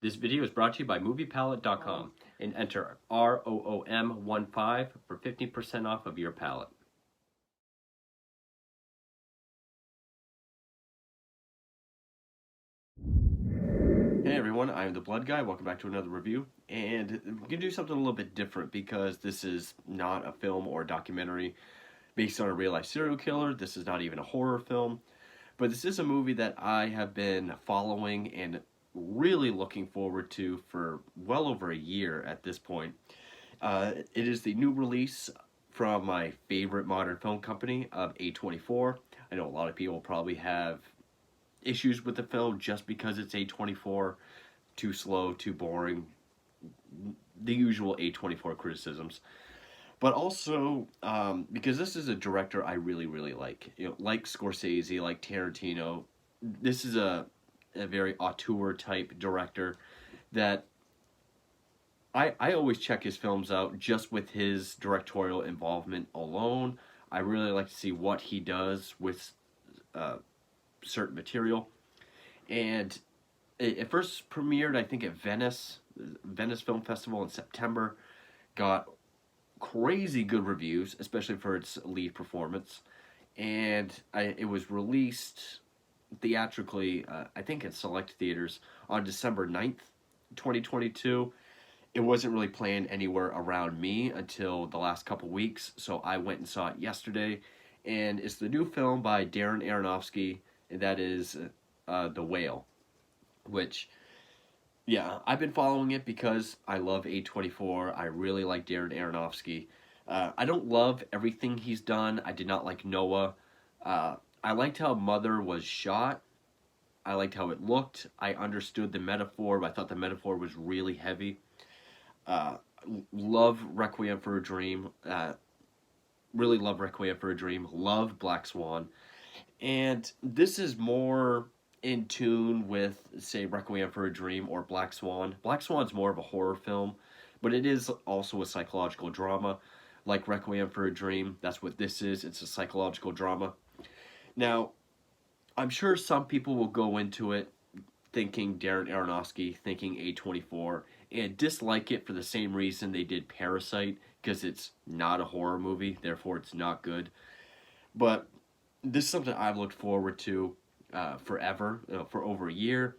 This video is brought to you by MoviePalette.com and enter ROOM15 for 15% off of your palette. Hey everyone, I am the Blood Guy. Welcome back to another review. And I'm going to do something a little bit different because this is not a film or a documentary based on a real life serial killer. This is not even a horror film. But this is a movie that I have been following and really looking forward to for well over a year at this point. It is the new release from my favorite modern film company of A24. I know a lot of people probably have issues with the film just because it's A24, too slow, too boring, the usual A24 criticisms. But also because this is a director I really, really like. Like Scorsese, like Tarantino. This is a very auteur type director that I always check his films out just with his directorial involvement alone. I really like to see what he does with uh, certain material. And it first premiered, I think, at Venice Film Festival in September. Got crazy good reviews, especially for its lead performance. And it was released theatrically, I think, in select theaters on December 9th, 2022. It wasn't really playing anywhere around me until the last couple weeks, so I went and saw it yesterday. And it's the new film by Darren Aronofsky, and that is The Whale, which, yeah, I've been following it because I love A24. I really like Darren Aronofsky. I don't love everything he's done. I did not like Noah. I liked how Mother was shot. I liked how it looked. I understood the metaphor, but I thought the metaphor was really heavy. Uh, love Requiem for a Dream. Really love Requiem for a Dream. Love Black Swan. And this is more in tune with, say, Requiem for a Dream or Black Swan. Black Swan's more of a horror film, but it is also a psychological drama. Like Requiem for a Dream, that's what this is. It's a psychological drama. Now, I'm sure some people will go into it thinking Darren Aronofsky, thinking A24, and dislike it for the same reason they did Parasite, because it's not a horror movie, therefore it's not good. But this is something I've looked forward to forever, for over a year,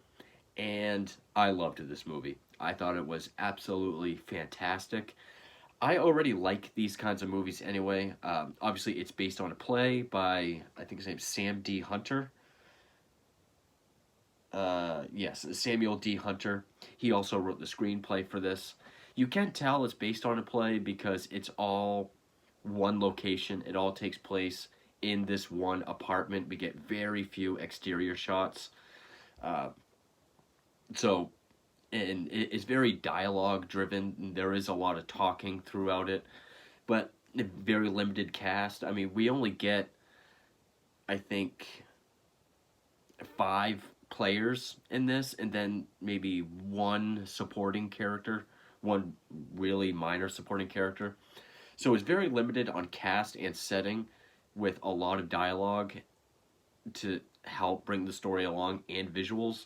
and I loved this movie. I thought it was absolutely fantastic. I already like these kinds of movies anyway. Obviously, it's based on a play by, I think his name's Sam D. Hunter. Yes, Samuel D. Hunter. He also wrote the screenplay for this. You can tell it's based on a play because it's all one location. It all takes place in this one apartment. We get very few exterior shots. Uh, so, and it's very dialogue driven. There is a lot of talking throughout it, but a very limited cast. I mean, we only get, I think, 5 players in this, and then maybe one supporting character, one really minor supporting character. So it's very limited on cast and setting, with a lot of dialogue to help bring the story along and visuals.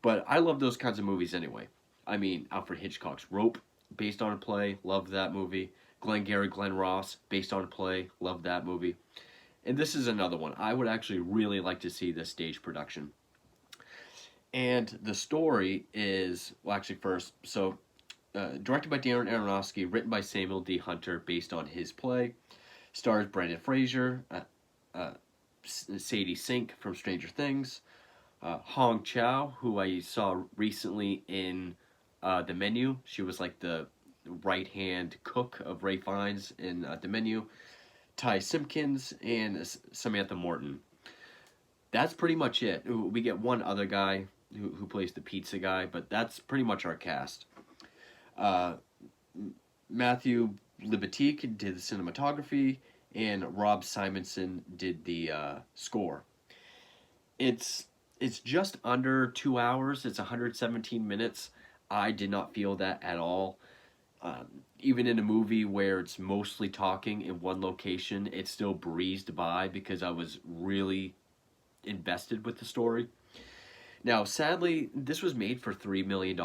But I love those kinds of movies anyway. I mean, Alfred Hitchcock's Rope, based on a play, loved that movie. Glengarry Glen Ross, based on a play, loved that movie. And this is another one. I would actually really like to see this stage production. And the story is, well, actually, first, so directed by Darren Aronofsky, written by Samuel D. Hunter, based on his play. Stars Brendan Fraser, uh, Sadie Sink from Stranger Things, Hong Chow, who I saw recently in The Menu. She was like the right hand cook of Ray Fiennes in The Menu. Ty Simpkins and Samantha Morton. That's pretty much it. We get one other guy who plays the pizza guy, but that's pretty much our cast. Uh, Matthew Libatique did the cinematography, and Rob Simonson did the score. It's it's just under 2 hours. It's 117 minutes. I did not feel that at all. Even in a movie where it's mostly talking in one location, it still breezed by because I was really invested with the story. Now, sadly, this was made for $3 million,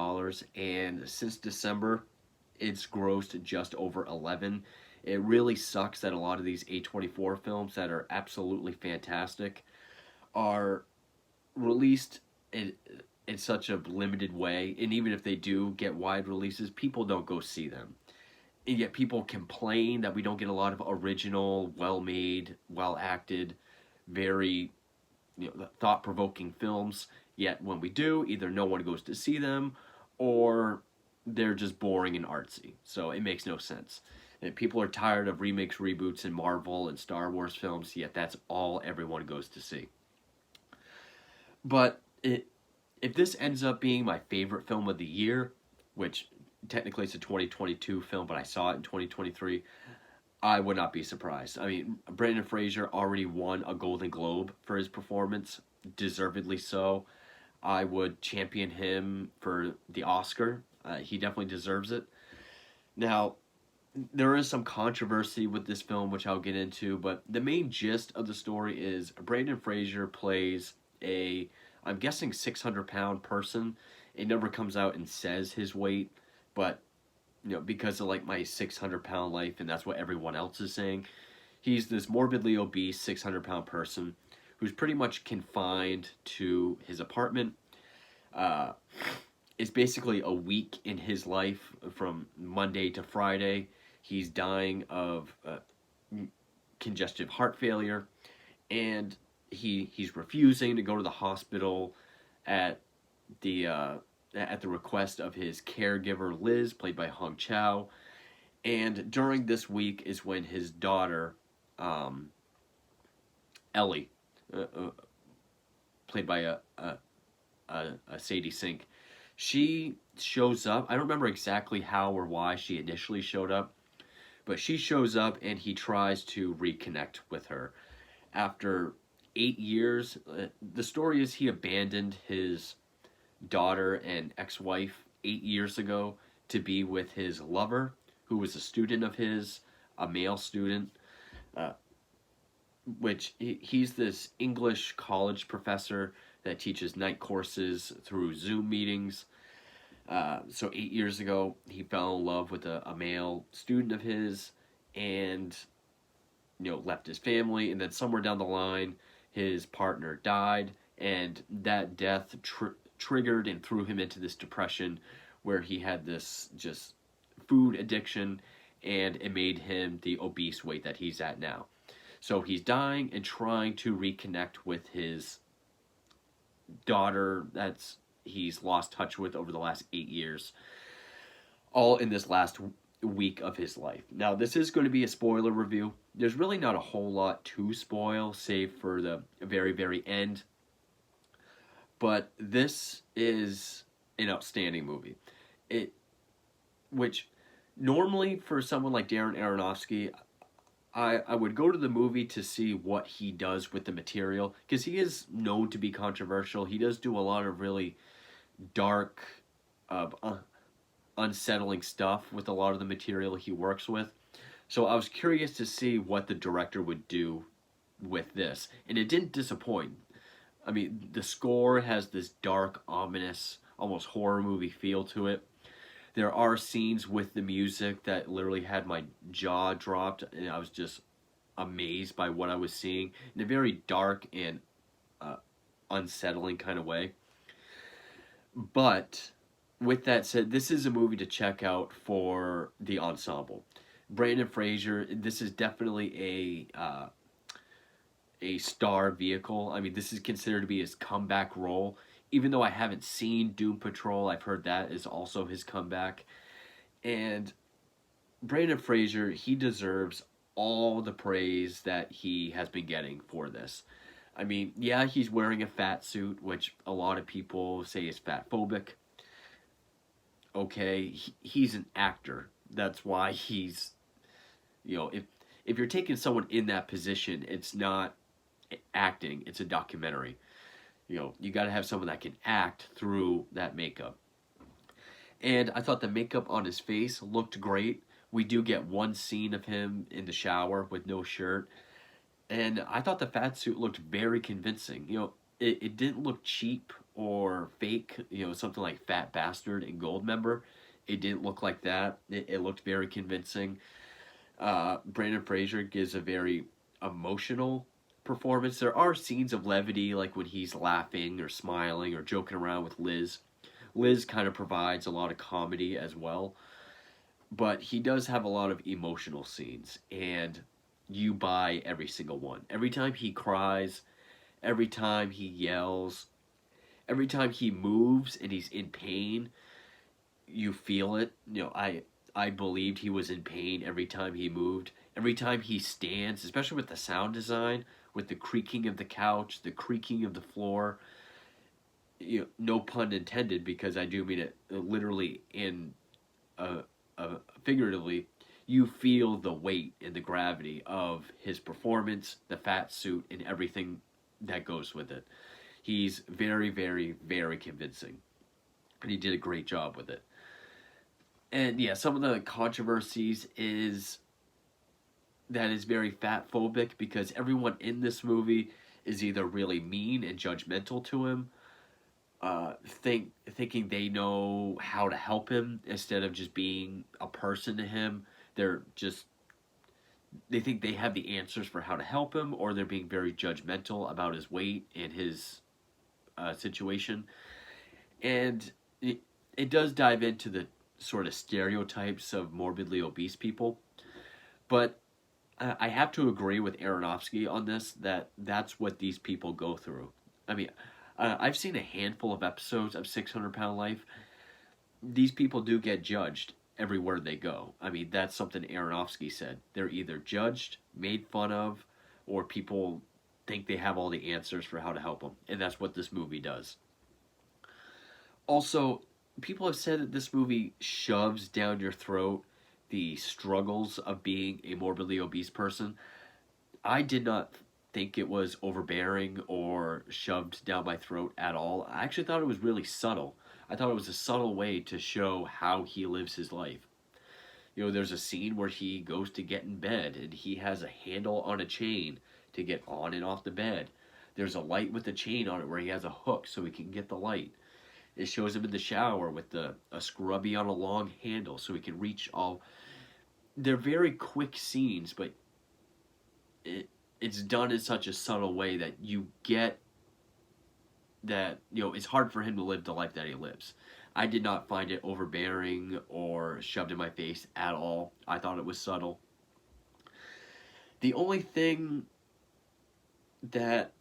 and since December, it's grossed just over 11. It really sucks that a lot of these A24 films that are absolutely fantastic are released in such a limited way, and even if they do get wide releases, people don't go see them. And yet people complain that we don't get a lot of original, well-made, well-acted, very thought-provoking films. Yet when we do, either no one goes to see them, or they're just boring and artsy. So it makes no sense. And people are tired of remakes, reboots, and Marvel and Star Wars films. Yet that's all everyone goes to see. But if this ends up being my favorite film of the year, which technically it's a 2022 film, but I saw it in 2023, I would not be surprised. I mean, Brendan Fraser already won a Golden Globe for his performance, deservedly so. I would champion him for the Oscar. He definitely deserves it. Now, there is some controversy with this film, which I'll get into, but the main gist of the story is Brendan Fraser plays a, I'm guessing, 600-pound person. It never comes out and says his weight, but because of like my 600-pound life, and that's what everyone else is saying, he's this morbidly obese 600-pound person who's pretty much confined to his apartment. Uh, it's basically a week in his life from Monday to Friday. He's dying of congestive heart failure, and he's refusing to go to the hospital at the request of his caregiver Liz, played by Hong Chow. And during this week is when his daughter, Ellie, played by a Sadie Sink, she shows up. I don't remember exactly how or why she initially showed up, but she shows up and he tries to reconnect with her. After 8 years, the story is he abandoned his daughter and ex-wife 8 years ago to be with his lover, who was a student of his, a male student, uh, which he's this English college professor that teaches night courses through Zoom meetings. So 8 years ago, he fell in love with a male student of his, and left his family. And then somewhere down the line, his partner died, and that death triggered and threw him into this depression, where he had this just food addiction, and it made him the obese weight that he's at now. So he's dying and trying to reconnect with his daughter that's he's lost touch with over the last 8 years, all in this last week of his life. Now, this is going to be a spoiler review. There's really not a whole lot to spoil, save for the very, very end. But this is an outstanding movie. Which normally for someone like Darren Aronofsky, I would go to the movie to see what he does with the material, because he is known to be controversial. He does do a lot of really dark, unsettling stuff with a lot of the material he works with. So I was curious to see what the director would do with this, and it didn't disappoint. I mean, the score has this dark, ominous, almost horror movie feel to it. There are scenes with the music that literally had my jaw dropped, and I was just amazed by what I was seeing in a very dark and unsettling kind of way. But with that said, this is a movie to check out for the ensemble. Brendan Fraser, this is definitely a star vehicle. I mean, this is considered to be his comeback role. Even though I haven't seen Doom Patrol, I've heard that is also his comeback. And Brendan Fraser, he deserves all the praise that he has been getting for this. I mean, yeah, he's wearing a fat suit, which a lot of people say is fat phobic. Okay, he's an actor. That's why he's, if you're taking someone in that position, it's not acting, it's a documentary. You got to have someone that can act through that makeup. And I thought the makeup on his face looked great. We do get one scene of him in the shower with no shirt, and I thought the fat suit looked very convincing. it didn't look cheap or fake, something like Fat Bastard and Goldmember. It didn't look like that. It looked very convincing. Brandon Fraser gives a very emotional performance. There are scenes of levity, like when he's laughing or smiling or joking around with Liz. Liz kind of provides a lot of comedy as well, but he does have a lot of emotional scenes, and you buy every single one. Every time he cries, every time he yells, every time he moves and he's in pain, you feel it. I believed he was in pain every time he moved. Every time he stands, especially with the sound design, with the creaking of the couch, the creaking of the floor. No pun intended, because I do mean it literally and uh, figuratively. You feel the weight and the gravity of his performance, the fat suit, and everything that goes with it. He's very, very, very convincing, and he did a great job with it. And yeah, some of the controversies is that is very fat phobic, because everyone in this movie is either really mean and judgmental to him, thinking they know how to help him instead of just being a person to him. They're just they think they have the answers for how to help him, or they're being very judgmental about his weight and his situation. And it does dive into the sort of stereotypes of morbidly obese people, but I have to agree with Aronofsky on this, that that's what these people go through. I mean, I've seen a handful of episodes of 600 Pound Life. These people do get judged everywhere they go. I mean, that's something Aronofsky said. They're either judged, made fun of, or people think they have all the answers for how to help them. And that's what this movie does. Also, people have said that this movie shoves down your throat the struggles of being a morbidly obese person. I did not think it was overbearing or shoved down my throat at all. I actually thought it was really subtle. I thought it was a subtle way to show how he lives his life. There's a scene where he goes to get in bed and he has a handle on a chain to get on and off the bed. There's a light with a chain on it where he has a hook so he can get the light. It shows him in the shower with a scrubby on a long handle so he can reach all. They're very quick scenes, but it's done in such a subtle way that you get that it's hard for him to live the life that he lives. I did not find it overbearing or shoved in my face at all. I thought it was subtle. The only thing that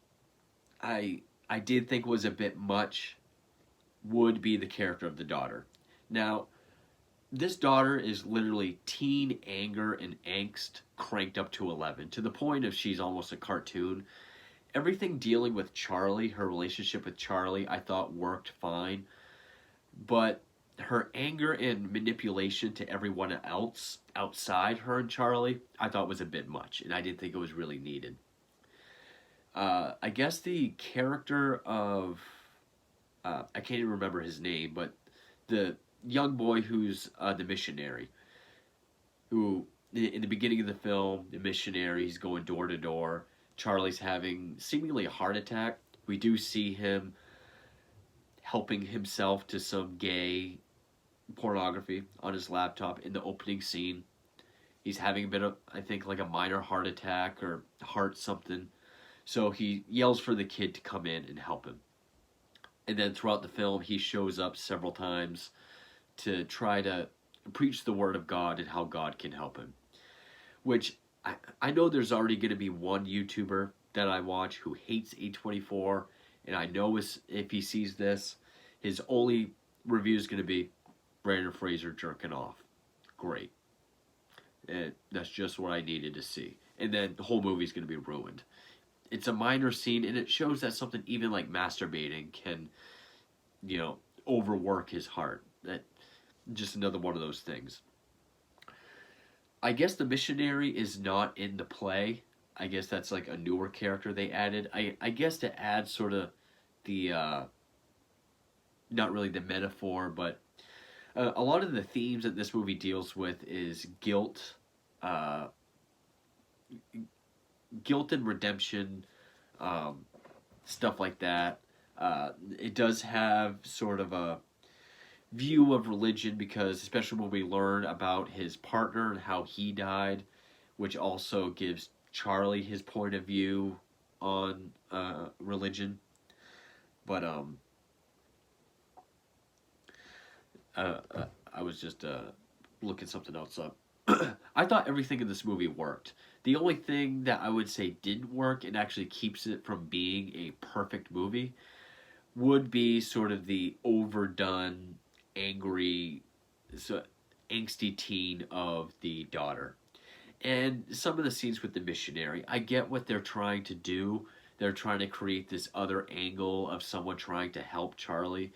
I did think was a bit much would be the character of the daughter. Now, this daughter is literally teen anger and angst cranked up to 11, to the point of she's almost a cartoon. Everything dealing with Charlie, her relationship with Charlie, I thought worked fine. But her anger and manipulation to everyone else outside her and Charlie, I thought was a bit much, and I didn't think it was really needed. I guess the character of I can't even remember his name, but the young boy who's the missionary, who in the beginning of the film, the missionary, he's going door to door. Charlie's having seemingly a heart attack. We do see him helping himself to some gay pornography on his laptop in the opening scene. He's having a bit of, I think, like a minor heart attack or heart something. So he yells for the kid to come in and help him. And then throughout the film, he shows up several times to try to preach the word of God and how God can help him. Which, I know there's already going to be one YouTuber that I watch who hates A24, and I know if he sees this, his only review is going to be Brandon Fraser jerking off. Great. And that's just what I needed to see. And then the whole movie's going to be ruined. It's a minor scene, and it shows that something even like masturbating can, overwork his heart. That just another one of those things. I guess the missionary is not in the play. I guess that's like a newer character they added. I guess to add sort of the not really the metaphor, but a lot of the themes that this movie deals with is guilt, guilt and redemption, um, stuff like that. It does have sort of a view of religion because, especially when we learn about his partner and how he died, which also gives Charlie his point of view on religion. But I was just looking something else up. I thought everything in this movie worked. The only thing that I would say didn't work and actually keeps it from being a perfect movie would be sort of the overdone, angry, so angsty teen of the daughter. And some of the scenes with the missionary, I get what they're trying to do. They're trying to create this other angle of someone trying to help Charlie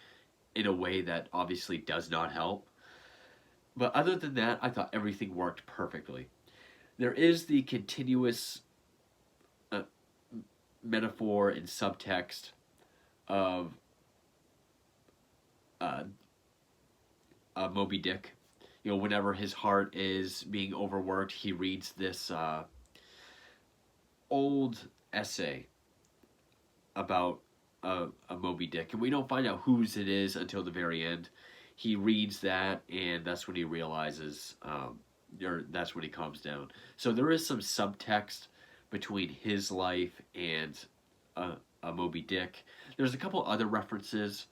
in a way that obviously does not help. But other than that, I thought everything worked perfectly. There is the continuous uh, metaphor and subtext of uh, Moby Dick. You know, whenever his heart is being overworked, he reads this old essay about a Moby Dick, and we don't find out whose it is until the very end. He reads that, and that's when he realizes, or that's when he calms down. So there is some subtext between his life and a Moby Dick. There's a couple other references,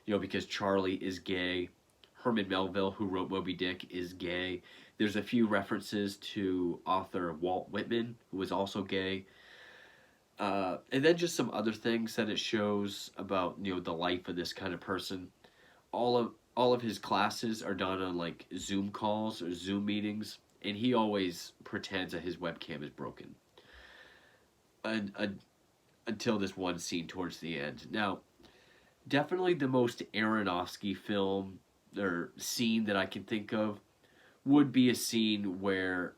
you know, because Charlie is gay. Herman Melville, who wrote Moby Dick, is gay. There's a few references to author Walt Whitman, who was also gay. And then just some other things that it shows about, you know, the life of this kind of person. All of his classes are done on like Zoom calls or Zoom meetings, and he always pretends that his webcam is broken. And until this one scene towards the end. Now, definitely the most Aronofsky film or scene that I can think of would be a scene where,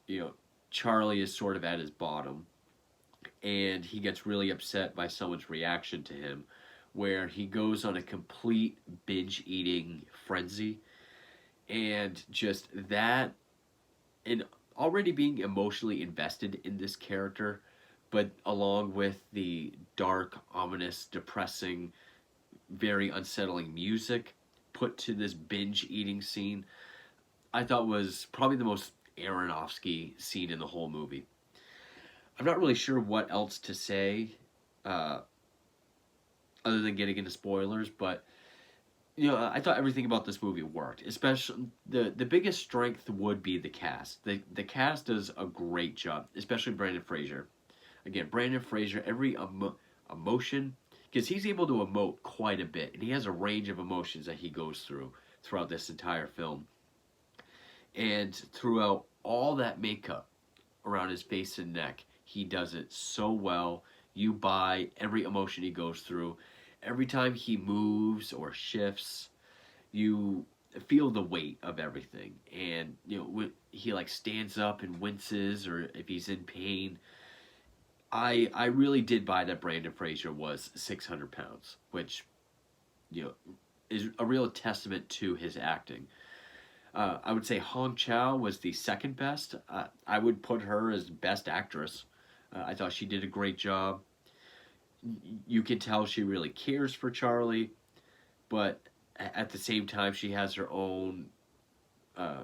you know, Charlie is sort of at his bottom and he gets really upset by someone's reaction to him, where he goes on a complete binge eating frenzy, and just that, and already being emotionally invested in this character, but along with the dark, ominous, depressing, very unsettling music put to this binge eating scene, I thought was probably the most Aronofsky scene in the whole movie. I'm not really sure what else to say uh, other than getting into spoilers, but you know, I thought everything about this movie worked. Especially the biggest strength would be the cast. The cast does a great job, especially Brandon Fraser. Again, Brandon Fraser, every emotion, because he's able to emote quite a bit, and he has a range of emotions that he goes through throughout this entire film, and throughout all that makeup around his face and neck, he does it so well. You buy every emotion he goes through. Every time he moves or shifts, you feel the weight of everything. And you know, when he like stands up and winces, or if he's in pain, I really did buy that Brandon Fraser was 600 pounds, which you know is a real testament to his acting. I would say Hong Chow was the second best. I would put her as best actress. I thought she did a great job. You can tell she really cares for Charlie, but at the same time, she has her own uh,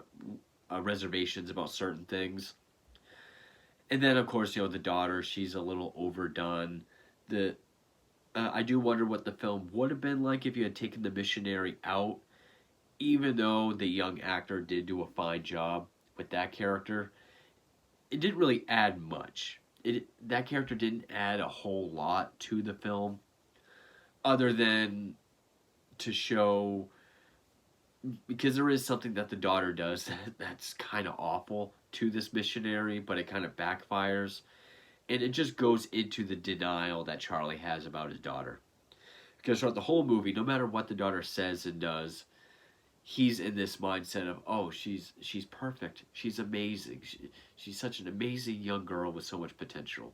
reservations about certain things. And then, of course, you know, the daughter, she's a little overdone. The I do wonder what the film would have been like if you had taken the missionary out, even though the young actor did do a fine job with that character. It didn't really add much. That character didn't add a whole lot to the film, other than to show, because there is something that the daughter does that's kind of awful to this missionary, but it kind of backfires, and it just goes into the denial that Charlie has about his daughter. Because throughout the whole movie, no matter what the daughter says and does, he's in this mindset of, oh, she's perfect, she's amazing, she's such an amazing young girl with so much potential.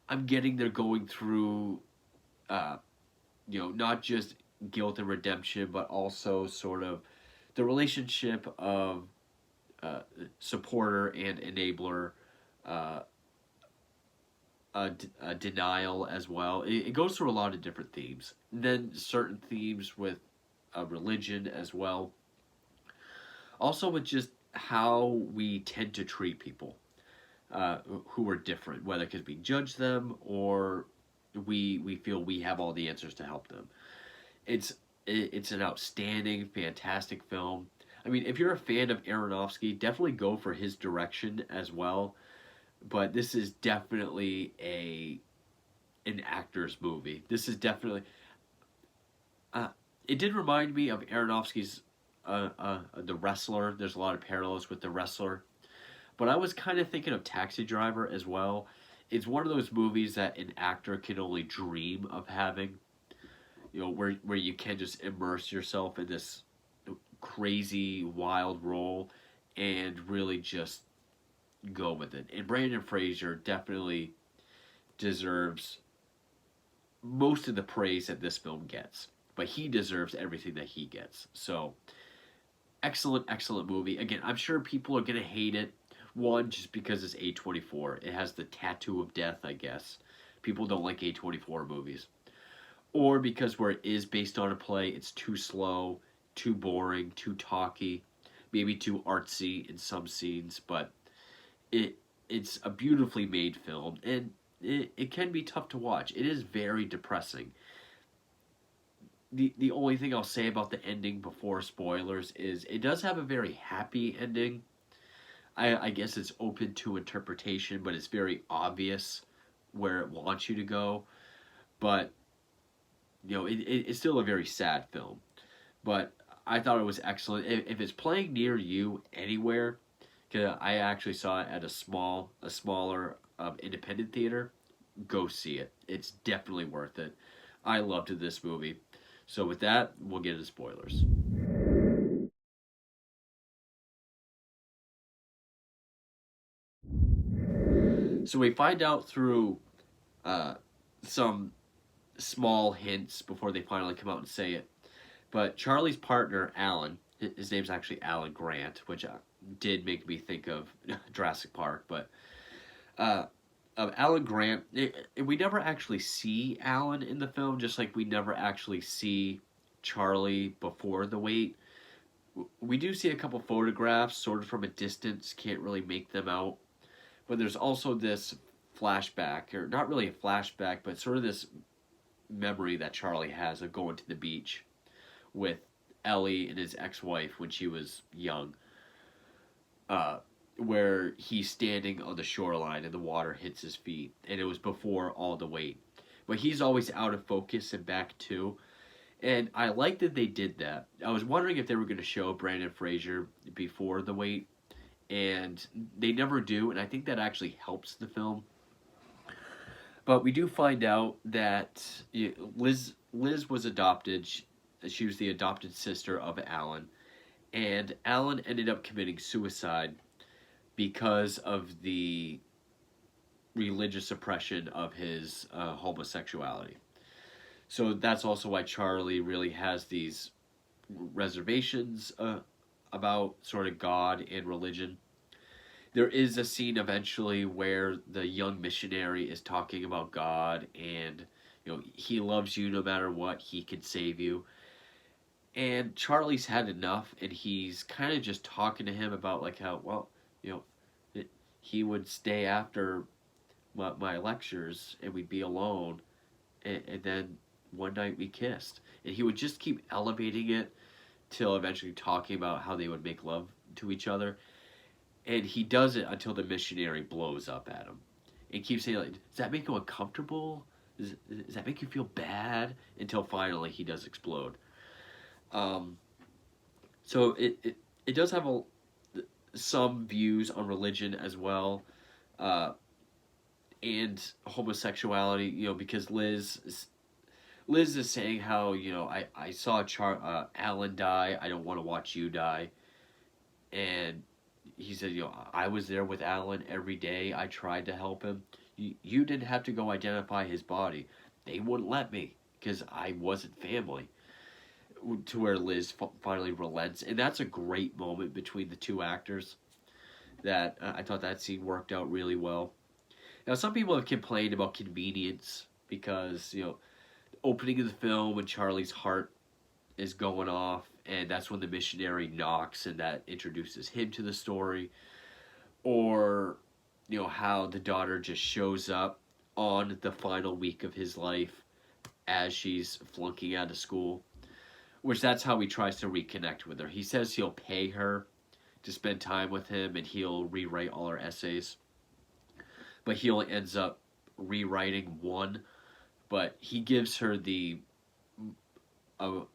I'm getting they're going through, uh, you know, not just guilt and redemption, but also sort of the relationship of uh, supporter and enabler, uh, denial as well. It goes through a lot of different themes. And then certain themes with religion as well. Also with just how we tend to treat people who are different, whether because we judge them or we feel we have all the answers to help them. It's it's an outstanding, fantastic film. I mean, if you're a fan of Aronofsky, definitely go for his direction as well. But this is definitely a an actor's movie. This is definitely. Uh, it did remind me of Aronofsky's The Wrestler. There's a lot of parallels with The Wrestler, but I was kind of thinking of Taxi Driver as well. It's one of those movies that an actor can only dream of having. You know, where you can just immerse yourself in this crazy, wild role and really just go with it. And Brandon Fraser definitely deserves most of the praise that this film gets, but he deserves everything that he gets. So, excellent, excellent movie. Again, I'm sure people are going to hate it. One, just because it's A24. It has the tattoo of death, I guess. People don't like A24 movies. Or because where it is based on a play, it's too slow, too boring, too talky, maybe too artsy in some scenes, but it it's a beautifully made film and it can be tough to watch. It is very depressing. The only thing I'll say about the ending before spoilers is it does have a very happy ending. I guess it's open to interpretation, but it's very obvious where it wants you to go. But you know, it's still a very sad film. But I thought it was excellent. If it's playing near you anywhere, cause I actually saw it at a smaller independent theater. Go see it. It's definitely worth it. I loved this movie. So with that, we'll get into spoilers. So we find out through uh, some small hints before they finally come out and say it. But Charlie's partner, Alan, his name's actually Alan Grant, which did make me think of Jurassic Park, but uh, of Alan Grant, we never actually see Alan in the film, just like we never actually see Charlie before the wait. We do see a couple photographs, sort of from a distance, can't really make them out. But there's also this flashback, or not really a flashback, but sort of this memory that Charlie has of going to the beach with Ellie and his ex-wife when she was young, where he's standing on the shoreline and the water hits his feet, and it was before all the wait. But he's always out of focus and back too, and I like that they did that. I was wondering if they were going to show Brandon Fraser before the wait, and they never do, and I think that actually helps the film. But we do find out that Liz was adopted. She was the adopted sister of Alan, and Alan ended up committing suicide because of the religious oppression of his homosexuality. So that's also why Charlie really has these reservations about sort of God and religion. There is a scene eventually where the young missionary is talking about God and you know he loves you no matter what, he can save you. And Charlie's had enough, and he's kind of just talking to him about like how well you know he would stay after my lectures and we'd be alone, and then one night we kissed, and he would just keep elevating it till eventually talking about how they would make love to each other. And he does it until the missionary blows up at him and keeps saying like, does that make you uncomfortable, does that make you feel bad, until finally he does explode. um, so it does have some views on religion as well, uh, and homosexuality, you know, because Liz is saying how you know I saw Alan die, I don't want to watch you die. And he said, you know, I was there with Alan every day. I tried to help him. You didn't have to go identify his body. They wouldn't let me because I wasn't family. To where Liz finally relents, and that's a great moment between the two actors. That I thought that scene worked out really well. Now, some people have complained about convenience because, opening of the film when Charlie's heart is going off, and that's when the missionary knocks, and that introduces him to the story. Or, how the daughter just shows up on the final week of his life as she's flunking out of school, which that's how he tries to reconnect with her. He says he'll pay her to spend time with him and he'll rewrite all her essays, but he only ends up rewriting one. But he gives her the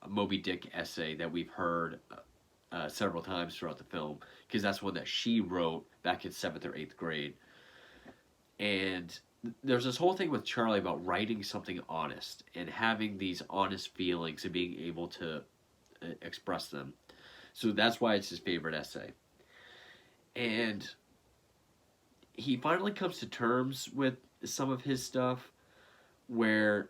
Moby Dick essay that we've heard several times throughout the film, because that's one that she wrote back in 7th or 8th grade. And there's this whole thing with Charlie about writing something honest and having these honest feelings and being able to express them. So that's why it's his favorite essay. And he finally comes to terms with some of his stuff where,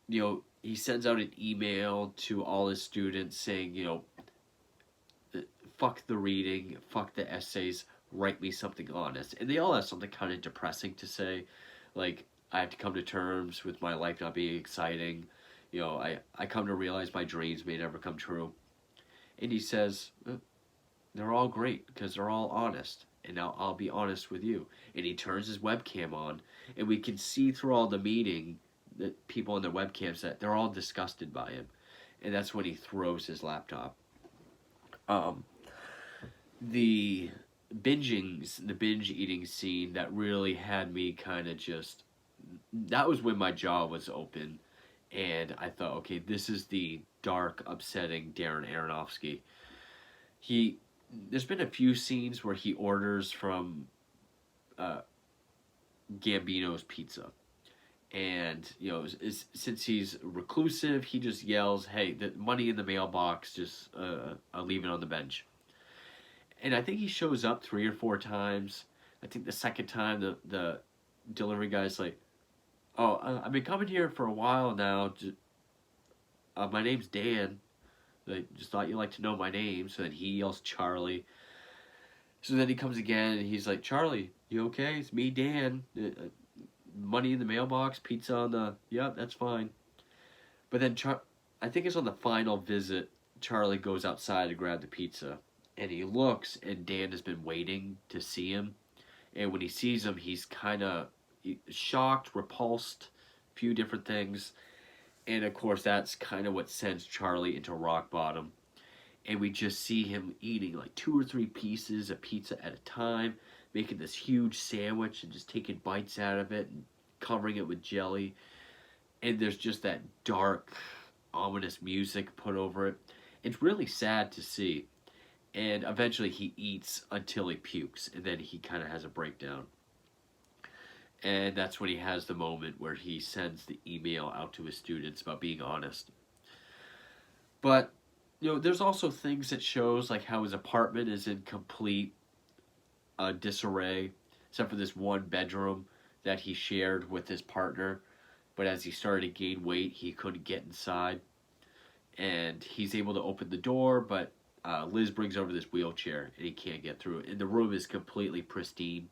he sends out an email to all his students saying, fuck the reading, fuck the essays, write me something honest. And they all have something kind of depressing to say, like, I have to come to terms with my life not being exciting. I come to realize my dreams may never come true. And he says, they're all great because they're all honest. And now I'll be honest with you. And he turns his webcam on, and we can see through all the meeting, the people on their webcams, that they're all disgusted by him. And that's when he throws his laptop. The binge eating scene that really had me kind of just, that was when my jaw was open, and I thought, okay, this is the dark, upsetting Darren Aronofsky. There's been a few scenes where he orders from Gambino's Pizza. And, since he's reclusive, he just yells, hey, the money in the mailbox, just I'll leave it on the bench. And I think he shows up 3 or 4 times. I think the second time, the delivery guy's like, oh, I've been coming here for a while now. My name's Dan. I just thought you'd like to know my name. So then he yells Charlie. So then he comes again, and he's like, Charlie, you okay? It's me, Dan. Money in the mailbox, pizza on the... Yeah, that's fine. But then, I think it's on the final visit, Charlie goes outside to grab the pizza. And he looks, and Dan has been waiting to see him. And when he sees him, he's kind of shocked, repulsed, a few different things. And, of course, that's kind of what sends Charlie into rock bottom. And we just see him eating like 2 or 3 pieces of pizza at a time, making this huge sandwich and just taking bites out of it and covering it with jelly. And there's just that dark, ominous music put over it. It's really sad to see. And eventually he eats until he pukes, and then he kind of has a breakdown. And that's when he has the moment where he sends the email out to his students about being honest. But, there's also things that shows, like how his apartment is in complete disarray, except for this one bedroom that he shared with his partner. But as he started to gain weight, he couldn't get inside. And he's able to open the door, but Liz brings over this wheelchair, and he can't get through it. And the room is completely pristine.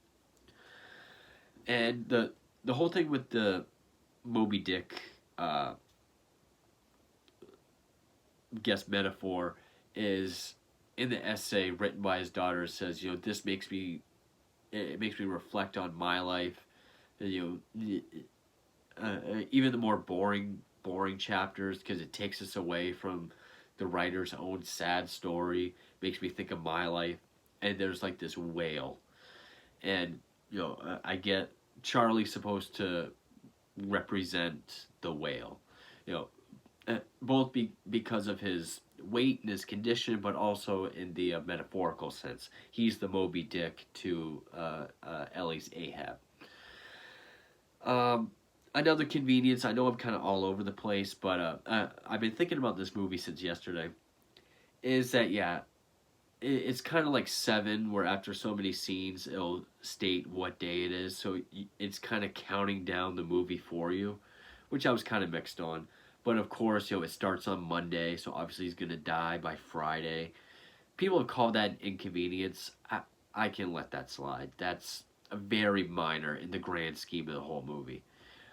And the whole thing with the Moby Dick guess metaphor is, in the essay written by his daughter, it says, this makes me reflect on my life. Even the more boring chapters, because it takes us away from the writer's own sad story, makes me think of my life. And there's like this whale, and I get Charlie's supposed to represent the whale, both because of his weight and his condition, but also in the metaphorical sense. He's the Moby Dick to Ellie's Ahab. Another convenience, I know I'm kind of all over the place, but I've been thinking about this movie since yesterday, is that, it's kind of like Seven, where after so many scenes, it'll state what day it is, so it's kind of counting down the movie for you, which I was kind of mixed on. But of course, it starts on Monday, so obviously he's going to die by Friday. People have called that an inconvenience. I can let that slide. That's very minor in the grand scheme of the whole movie.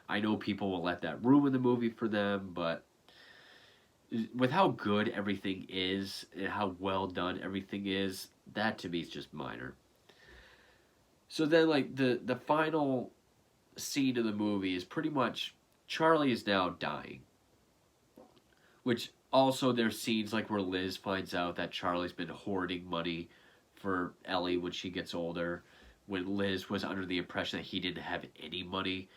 I know people will let that ruin the movie for them, but with how good everything is and how well done everything is, that to me is just minor. So then, like the final scene of the movie is pretty much Charlie is now dying, which also there's scenes like where Liz finds out that Charlie's been hoarding money for Ellie when she gets older. When Liz was under the impression that he didn't have any money,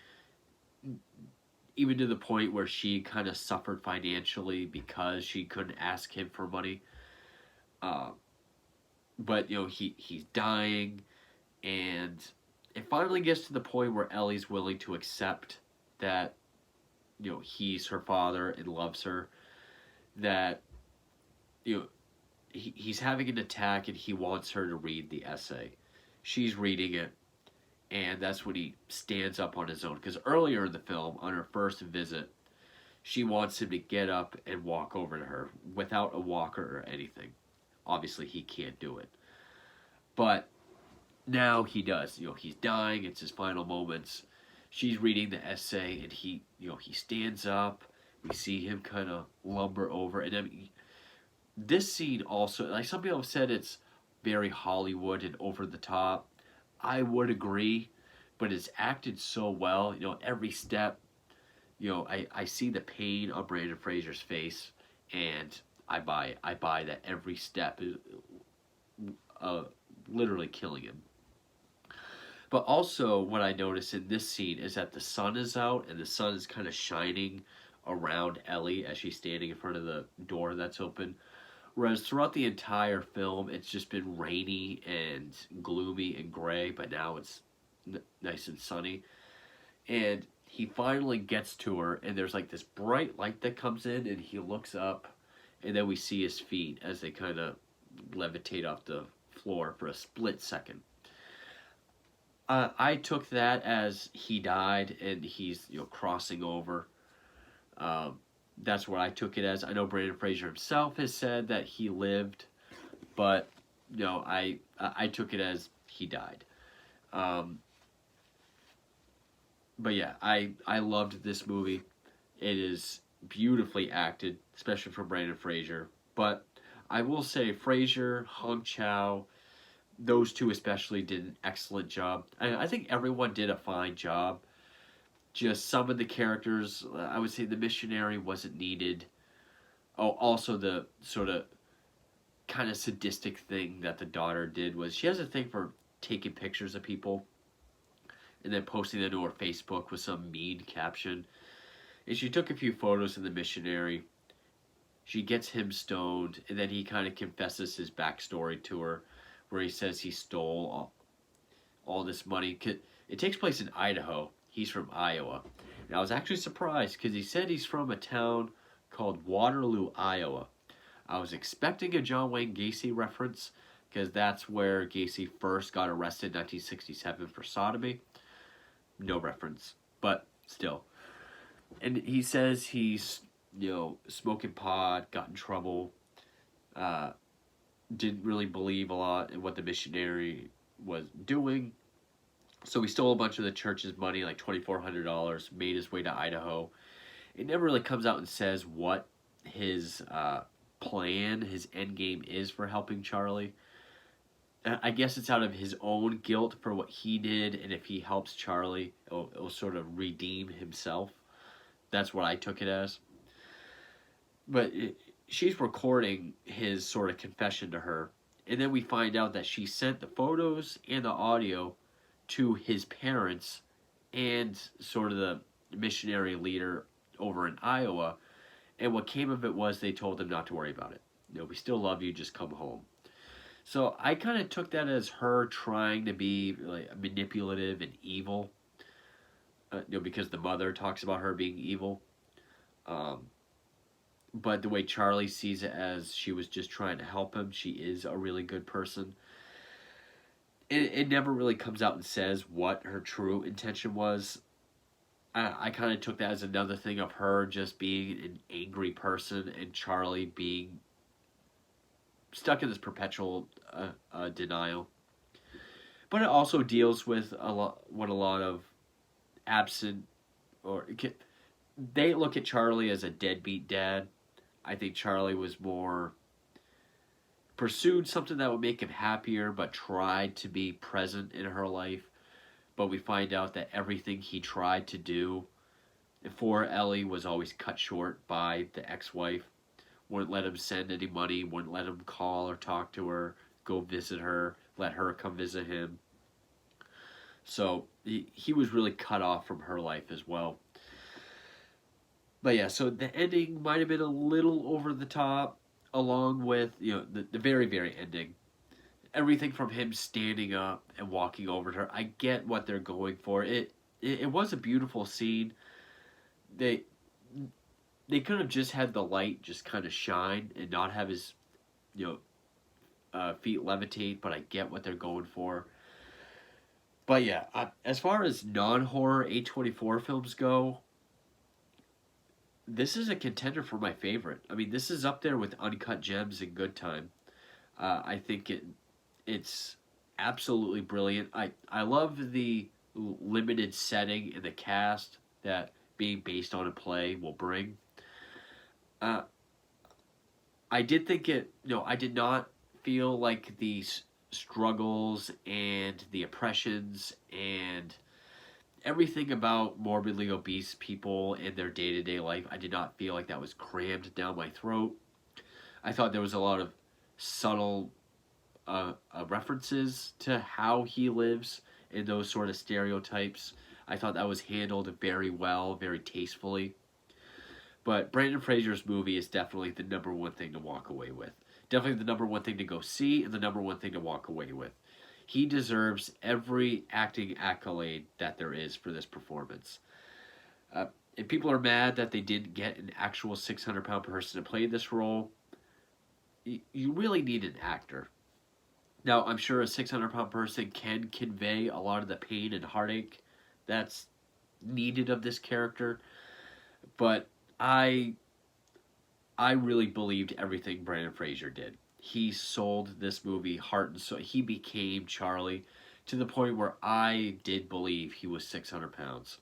even to the point where she kind of suffered financially because she couldn't ask him for money. Uh, but he's dying, and it finally gets to the point where Ellie's willing to accept that he's her father and loves her. That you know he's having an attack and he wants her to read the essay. She's reading it, and that's when he stands up on his own. Because earlier in the film, on her first visit, she wants him to get up and walk over to her without a walker or anything. Obviously, he can't do it. But now he does. He's dying. It's his final moments. She's reading the essay, and he stands up. We see him kind of lumber over, and I mean, this scene also, like some people have said, it's very Hollywood and over the top. I would agree, but it's acted so well. Every step. I see the pain on Brandon Fraser's face, and I buy it. I buy that every step is uh, literally killing him. But also, what I notice in this scene is that the sun is out and the sun is kind of shining around Ellie as she's standing in front of the door that's open. Whereas throughout the entire film, it's just been rainy and gloomy and gray, but now it's nice and sunny. And he finally gets to her, and there's like this bright light that comes in, and he looks up, and then we see his feet as they kind of levitate off the floor for a split second. I took that as he died and he's crossing over. Um, that's what I took it as. I know Brandon Fraser himself has said that he lived, but I took it as he died. Um, but yeah, I loved this movie. It is beautifully acted, especially for Brandon Fraser. But I will say Fraser, Hong Chow, those two especially did an excellent job. I think everyone did a fine job. Just some of the characters, I would say the missionary wasn't needed. Oh, also the sort of kind of sadistic thing that the daughter did was she has a thing for taking pictures of people and then posting them to her Facebook with some mean caption. And she took a few photos of the missionary. She gets him stoned, and then he kind of confesses his backstory to her, where he says he stole all this money. It takes place in Idaho. He's from Iowa. And I was actually surprised because he said he's from a town called Waterloo, Iowa. I was expecting a John Wayne Gacy reference because that's where Gacy first got arrested in 1967 for sodomy. No reference, but still. And he says he's, smoking pot, got in trouble, uh, didn't really believe a lot in what the missionary was doing. So he stole a bunch of the church's money, like $2,400, made his way to Idaho. It never really comes out and says what his plan, his end game is for helping Charlie. I guess it's out of his own guilt for what he did, and if he helps Charlie, it'll sort of redeem himself. That's what I took it as. But she's recording his sort of confession to her, and then we find out that she sent the photos and the audio to his parents and sort of the missionary leader over in Iowa. And what came of it was they told him not to worry about it. We still love you, just come home. So I kind of took that as her trying to be like manipulative and evil, because the mother talks about her being evil. Um, but the way Charlie sees it as she was just trying to help him, she is a really good person. It never really comes out and says what her true intention was. I kind of took that as another thing of her just being an angry person and Charlie being stuck in this perpetual denial. but it also deals with a lot of absent or they look at Charlie as a deadbeat dad. I think Charlie was more pursued something that would make him happier, but tried to be present in her life. But we find out that everything he tried to do for Ellie was always cut short by the ex-wife. Wouldn't let him send any money, wouldn't let him call or talk to her, go visit her, let her come visit him. So he was really cut off from her life as well. But yeah, so the ending might have been a little over the top, along with the very very ending. Everything from him standing up and walking over to her. I get what they're going for. It was a beautiful scene. They they could have just had the light just kind of shine and not have his you feet levitate. But I get what they're going for. But yeah, as far as non-horror A24 films go, this is a contender for my favorite. I mean, this is up there with Uncut Gems and Good Time. I think it's absolutely brilliant. I love the limited setting and the cast that being based on a play will bring. Uh, I did think it. I did not feel like these struggles and the oppressions and everything about morbidly obese people and their day to day life. I did not feel like that was crammed down my throat. I thought there was a lot of subtle references to how he lives and those sort of stereotypes. I thought that was handled very well, very tastefully. But Brandon Fraser's movie is definitely the number one thing to walk away with. Definitely the number one thing to go see and the number one thing to walk away with. He deserves every acting accolade that there is for this performance. If people are mad that they didn't get an actual 600-pound person to play this role, you really need an actor. Now, I'm sure a 600-pound person can convey a lot of the pain and heartache that's needed of this character, but I really believed everything Brandon Fraser did. He sold this movie heart and soul. He became Charlie to the point where I did believe he was 600 pounds.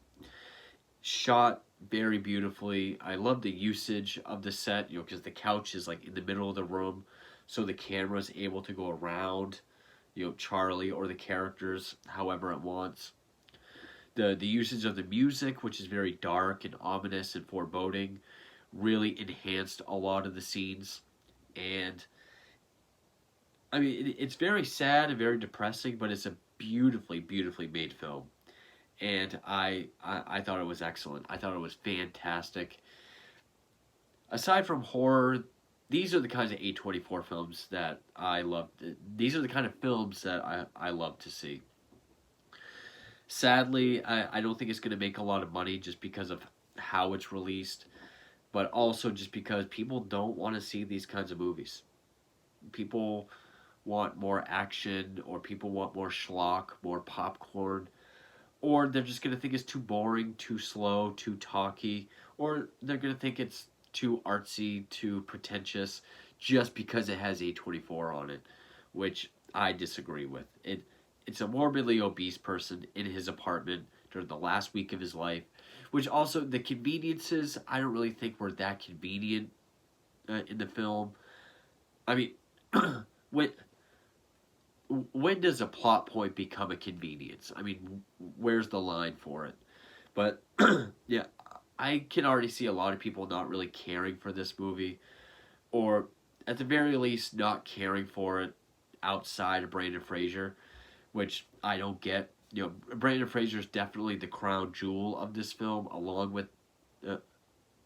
Shot very beautifully. I love the usage of the set, because the couch is like in the middle of the room, so the camera's able to go around, Charlie or the characters however it wants. The usage of the music, which is very dark and ominous and foreboding, really enhanced a lot of the scenes. And I mean, it's very sad and very depressing, but it's a beautifully, beautifully made film. And I thought it was excellent. I thought it was fantastic. Aside from horror, these are the kinds of A24 films that I love. These are the kind of films that I love to see. Sadly, I don't think it's going to make a lot of money just because of how it's released, but also just because people don't want to see these kinds of movies. People want more action, or people want more schlock, more popcorn, or they're just going to think it's too boring, too slow, too talky, or they're going to think it's too artsy, too pretentious, just because it has A24 on it, which I disagree with. It's a morbidly obese person in his apartment during the last week of his life, which also, the conveniences, I don't really think were that convenient in the film. I mean, when does a plot point become a convenience? I mean, where's the line for it? But yeah, I can already see a lot of people not really caring for this movie, or at the very least not caring for it outside of Brandon Fraser, which I don't get. Brandon Fraser is definitely the crown jewel of this film, along with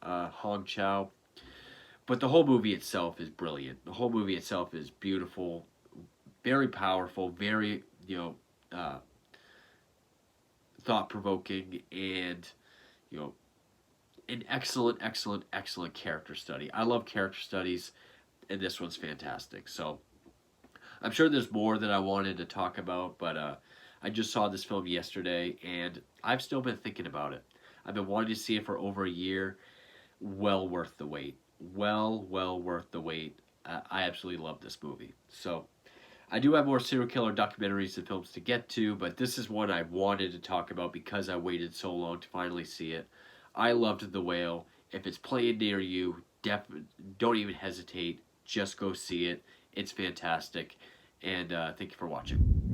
Hong Chow. But the whole movie itself is brilliant. The whole movie itself is beautiful, very powerful, very thought provoking, and you know an excellent, excellent, excellent character study. I love character studies, and this one's fantastic. So I'm sure there's more that I wanted to talk about, but I just saw this film yesterday, and I've still been thinking about it. I've been wanting to see it for over a year. Well worth the wait. Well worth the wait. I absolutely love this movie. So I do have more serial killer documentaries and films to get to, but this is one I wanted to talk about because I waited so long to finally see it. I loved The Whale. If it's playing near you, don't even hesitate. Just go see it. It's fantastic. And thank you for watching.